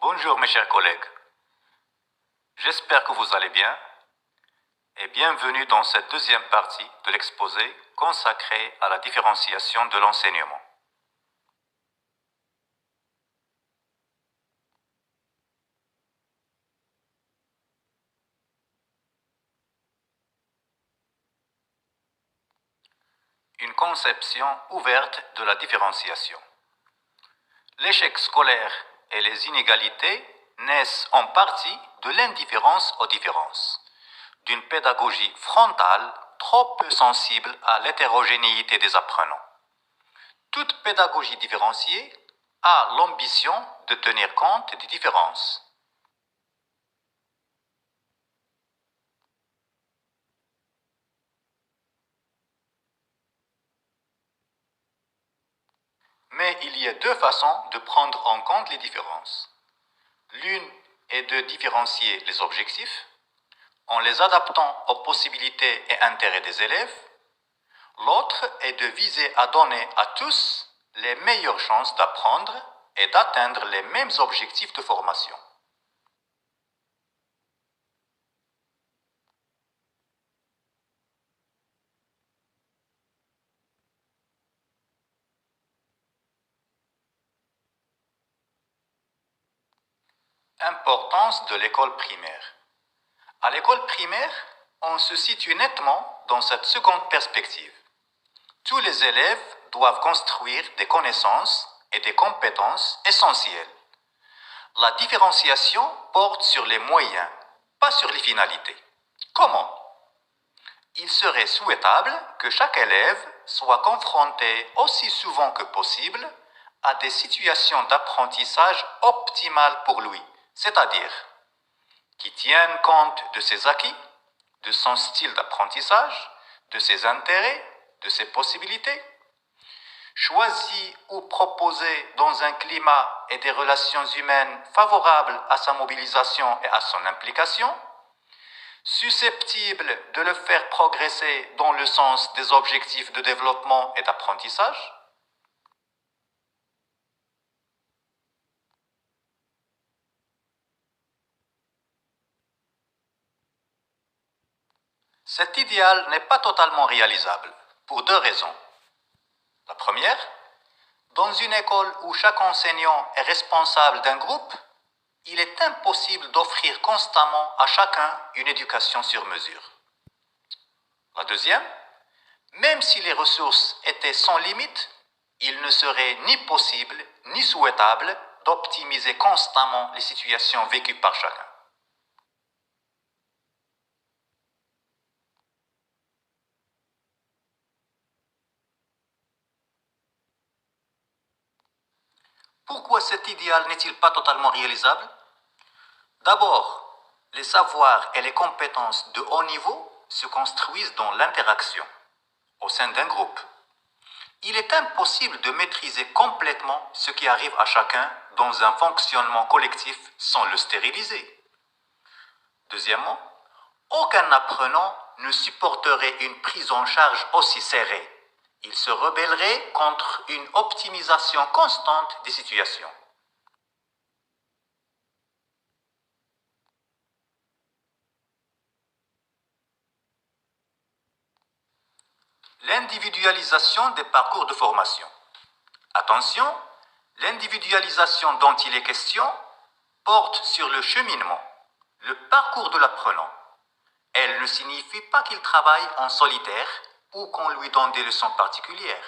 Bonjour mes chers collègues, j'espère que vous allez bien et bienvenue dans cette deuxième partie de l'exposé consacré à la différenciation de l'enseignement. Une conception ouverte de la différenciation. L'échec scolaire et les inégalités naissent en partie de l'indifférence aux différences, d'une pédagogie frontale trop peu sensible à l'hétérogénéité des apprenants. Toute pédagogie différenciée a l'ambition de tenir compte des différences. Mais il y a deux façons de prendre en compte les différences. L'une est de différencier les objectifs en les adaptant aux possibilités et intérêts des élèves. L'autre est de viser à donner à tous les meilleures chances d'apprendre et d'atteindre les mêmes objectifs de formation. Importance de l'école primaire. À l'école primaire, on se situe nettement dans cette seconde perspective. Tous les élèves doivent construire des connaissances et des compétences essentielles. La différenciation porte sur les moyens, pas sur les finalités. Comment? Il serait souhaitable que chaque élève soit confronté aussi souvent que possible à des situations d'apprentissage optimales pour lui, c'est-à-dire qui tiennent compte de ses acquis, de son style d'apprentissage, de ses intérêts, de ses possibilités. Choisi ou proposé dans un climat et des relations humaines favorables à sa mobilisation et à son implication, susceptible de le faire progresser dans le sens des objectifs de développement et d'apprentissage. Cet idéal n'est pas totalement réalisable, pour deux raisons. La première, dans une école où chaque enseignant est responsable d'un groupe, il est impossible d'offrir constamment à chacun une éducation sur mesure. La deuxième, même si les ressources étaient sans limite, il ne serait ni possible ni souhaitable d'optimiser constamment les situations vécues par chacun. Pourquoi cet idéal n'est-il pas totalement réalisable? D'abord, les savoirs et les compétences de haut niveau se construisent dans l'interaction, au sein d'un groupe. Il est impossible de maîtriser complètement ce qui arrive à chacun dans un fonctionnement collectif sans le stériliser. Deuxièmement, aucun apprenant ne supporterait une prise en charge aussi serrée. Il se rebellerait contre une optimisation constante des situations. L'individualisation des parcours de formation. Attention, l'individualisation dont il est question porte sur le cheminement, le parcours de l'apprenant. Elle ne signifie pas qu'il travaille en solitaire ou qu'on lui donne des leçons particulières,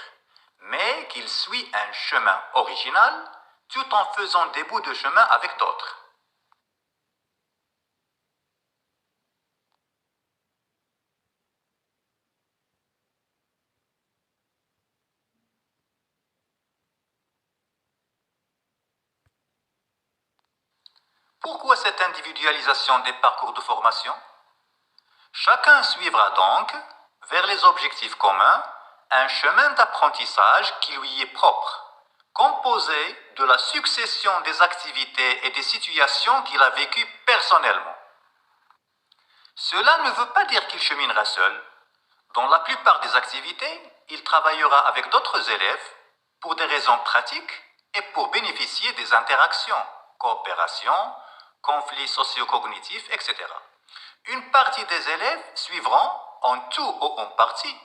mais qu'il suit un chemin original tout en faisant des bouts de chemin avec d'autres. Pourquoi cette individualisation des parcours de formation? Chacun suivra donc, vers les objectifs communs, un chemin d'apprentissage qui lui est propre, composé de la succession des activités et des situations qu'il a vécues personnellement. Cela ne veut pas dire qu'il cheminera seul. Dans la plupart des activités, il travaillera avec d'autres élèves pour des raisons pratiques et pour bénéficier des interactions. coopération, conflits socio-cognitifs, etc. Une partie des élèves suivront, en tout ou en partie,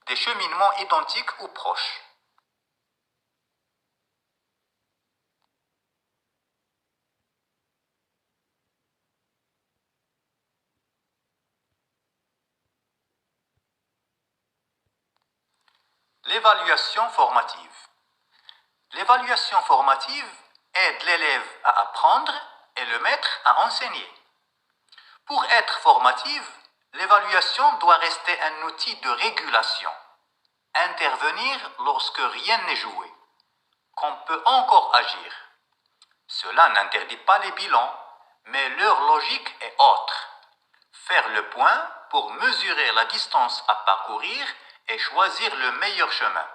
des cheminements identiques ou proches. L'évaluation formative. L'évaluation formative aide l'élève à apprendre et le maître à enseigner. Pour être formative, l'évaluation doit rester un outil de régulation, intervenir lorsque rien n'est joué, qu'on peut encore agir. Cela n'interdit pas les bilans, mais leur logique est autre. Faire le point pour mesurer la distance à parcourir et choisir le meilleur chemin.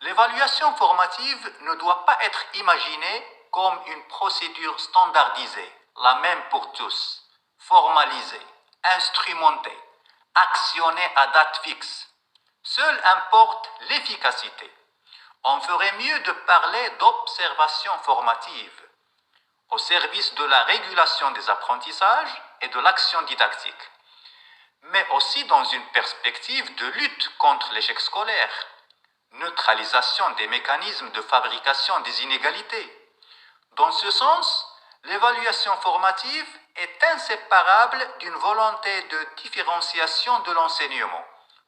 L'évaluation formative ne doit pas être imaginée comme une procédure standardisée, la même pour tous, formalisée, instrumentée, actionnée à date fixe. Seul importe l'efficacité. On ferait mieux de parler d'observation formative, au service de la régulation des apprentissages et de l'action didactique, mais aussi dans une perspective de lutte contre l'échec scolaire, neutralisation des mécanismes de fabrication des inégalités. Dans ce sens, l'évaluation formative est inséparable d'une volonté de différenciation de l'enseignement,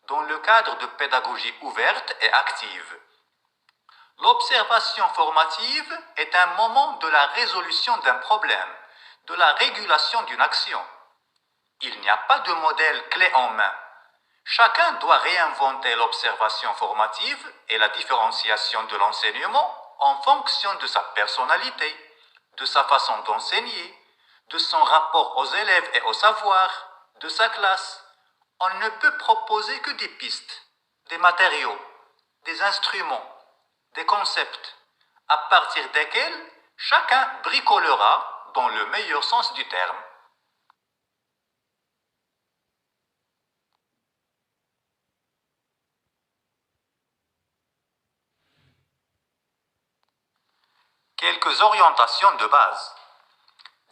dans le cadre de pédagogie ouverte et active. L'observation formative est un moment de la résolution d'un problème, de la régulation d'une action. Il n'y a pas de modèle clé en main. Chacun doit réinventer l'observation formative et la différenciation de l'enseignement en fonction de sa personnalité, de sa façon d'enseigner, de son rapport aux élèves et au savoir, de sa classe. On ne peut proposer que des pistes, des matériaux, des instruments, des concepts, à partir desquels chacun bricolera dans le meilleur sens du terme. Quelques orientations de base.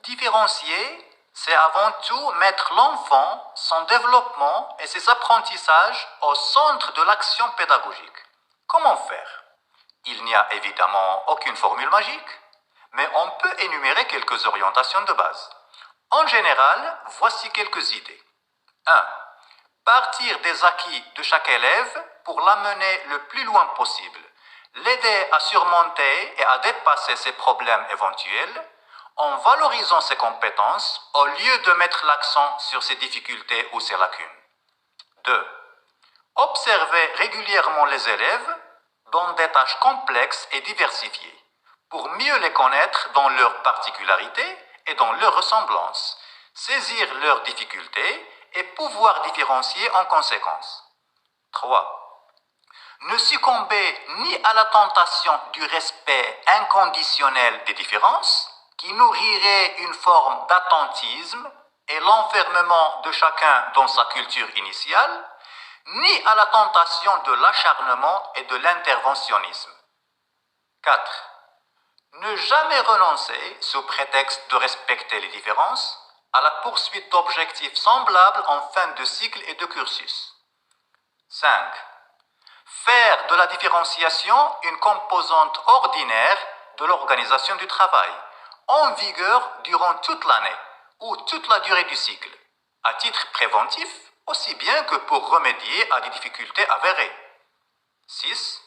Différencier, c'est avant tout mettre l'enfant, son développement et ses apprentissages au centre de l'action pédagogique. Comment faire? Il n'y a évidemment aucune formule magique, mais on peut énumérer quelques orientations de base. En général, voici quelques idées. 1. Partir des acquis de chaque élève pour l'amener le plus loin possible. L'aider à surmonter et à dépasser ses problèmes éventuels en valorisant ses compétences au lieu de mettre l'accent sur ses difficultés ou ses lacunes. 2. Observer régulièrement les élèves dans des tâches complexes et diversifiées pour mieux les connaître dans leurs particularités et dans leurs ressemblances, saisir leurs difficultés et pouvoir différencier en conséquence. 3. Ne succomber ni à la tentation du respect inconditionnel des différences, qui nourrirait une forme d'attentisme et l'enfermement de chacun dans sa culture initiale, ni à la tentation de l'acharnement et de l'interventionnisme. 4. Ne jamais renoncer, sous prétexte de respecter les différences, à la poursuite d'objectifs semblables en fin de cycle et de cursus. 5. Faire de la différenciation une composante ordinaire de l'organisation du travail, en vigueur durant toute l'année ou toute la durée du cycle, à titre préventif aussi bien que pour remédier à des difficultés avérées. 6.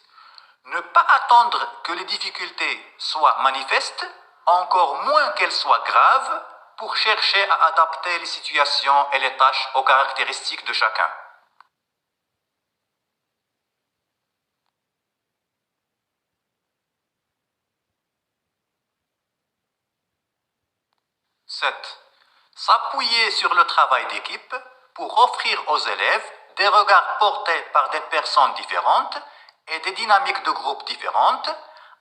Ne pas attendre que les difficultés soient manifestes, encore moins qu'elles soient graves, pour chercher à adapter les situations et les tâches aux caractéristiques de chacun. S'appuyer sur le travail d'équipe pour offrir aux élèves des regards portés par des personnes différentes et des dynamiques de groupe différentes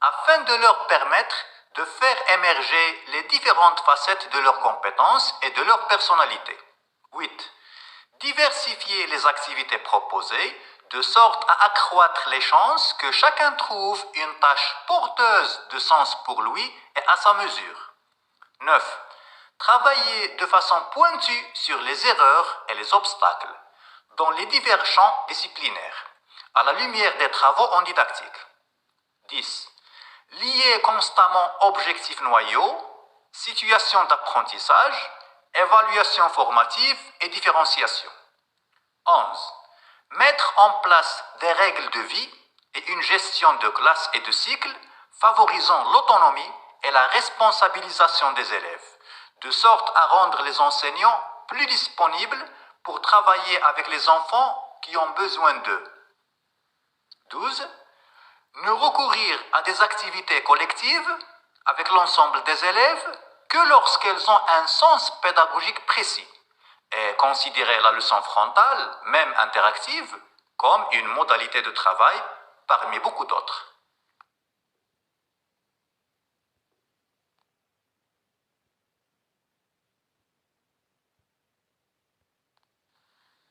afin de leur permettre de faire émerger les différentes facettes de leurs compétences et de leur personnalité. 8. Diversifier les activités proposées de sorte à accroître les chances que chacun trouve une tâche porteuse de sens pour lui et à sa mesure. 9. Travailler de façon pointue sur les erreurs et les obstacles dans les divers champs disciplinaires, à la lumière des travaux en didactique. 10. Lier constamment objectifs noyaux, situation d'apprentissage, évaluation formative et différenciation. 11. Mettre en place des règles de vie et une gestion de classe et de cycle favorisant l'autonomie et la responsabilisation des élèves, de sorte à rendre les enseignants plus disponibles pour travailler avec les enfants qui ont besoin d'eux. 12. Ne recourir à des activités collectives avec l'ensemble des élèves que lorsqu'elles ont un sens pédagogique précis et considérer la leçon frontale, même interactive, comme une modalité de travail parmi beaucoup d'autres.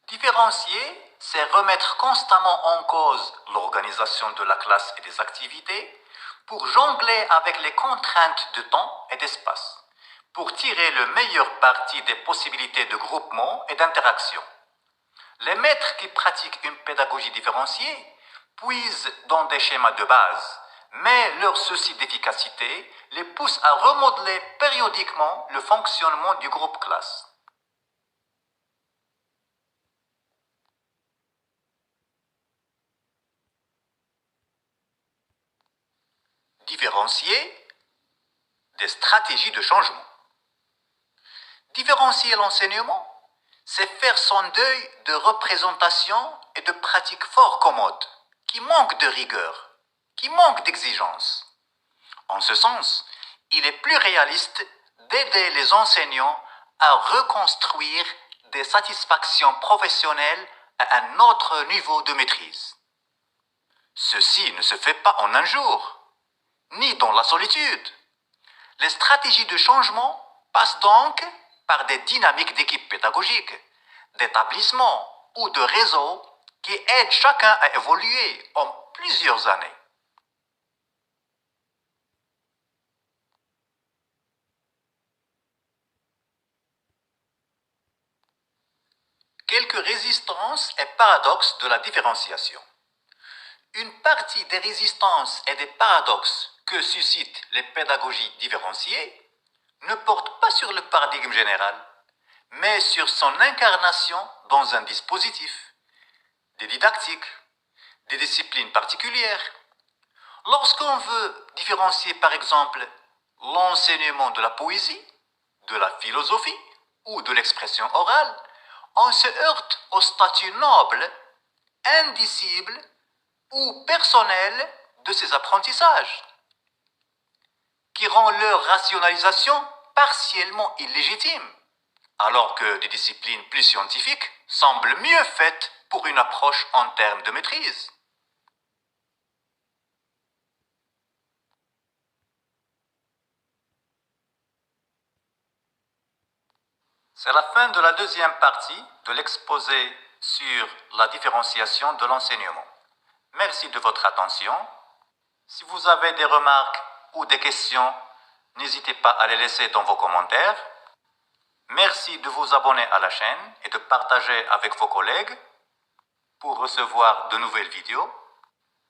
Différencier, c'est remettre constamment en cause l'organisation de la classe et des activités pour jongler avec les contraintes de temps et d'espace, pour tirer le meilleur parti des possibilités de groupement et d'interaction. Les maîtres qui pratiquent une pédagogie différenciée puisent dans des schémas de base, mais leur souci d'efficacité les pousse à remodeler périodiquement le fonctionnement du groupe classe. Différencier des stratégies de changement. Différencier l'enseignement, c'est faire son deuil de représentation et de pratiques fort commodes, qui manquent de rigueur, qui manquent d'exigence. En ce sens, il est plus réaliste d'aider les enseignants à reconstruire des satisfactions professionnelles à un autre niveau de maîtrise. Ceci ne se fait pas en un jour, ni dans la solitude. Les stratégies de changement passent donc par des dynamiques d'équipe pédagogique, d'établissement ou de réseau qui aident chacun à évoluer en plusieurs années. Quelques résistances et paradoxes de la différenciation. Une partie des résistances et des paradoxes que suscitent les pédagogies différenciées ne porte pas sur le paradigme général, mais sur son incarnation dans un dispositif, des didactiques, des disciplines particulières. Lorsqu'on veut différencier par exemple l'enseignement de la poésie, de la philosophie ou de l'expression orale, on se heurte au statut noble, indicible ou personnel de ces apprentissages, qui rend leur rationalisation partiellement illégitime, alors que des disciplines plus scientifiques semblent mieux faites pour une approche en termes de maîtrise. C'est la fin de la deuxième partie de l'exposé sur la différenciation de l'enseignement. Merci de votre attention. Si vous avez des remarques ou des questions, n'hésitez pas à les laisser dans vos commentaires. Merci de vous abonner à la chaîne et de partager avec vos collègues pour recevoir de nouvelles vidéos.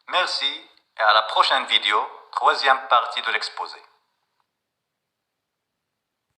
Merci et à la prochaine vidéo, troisième partie de l'exposé.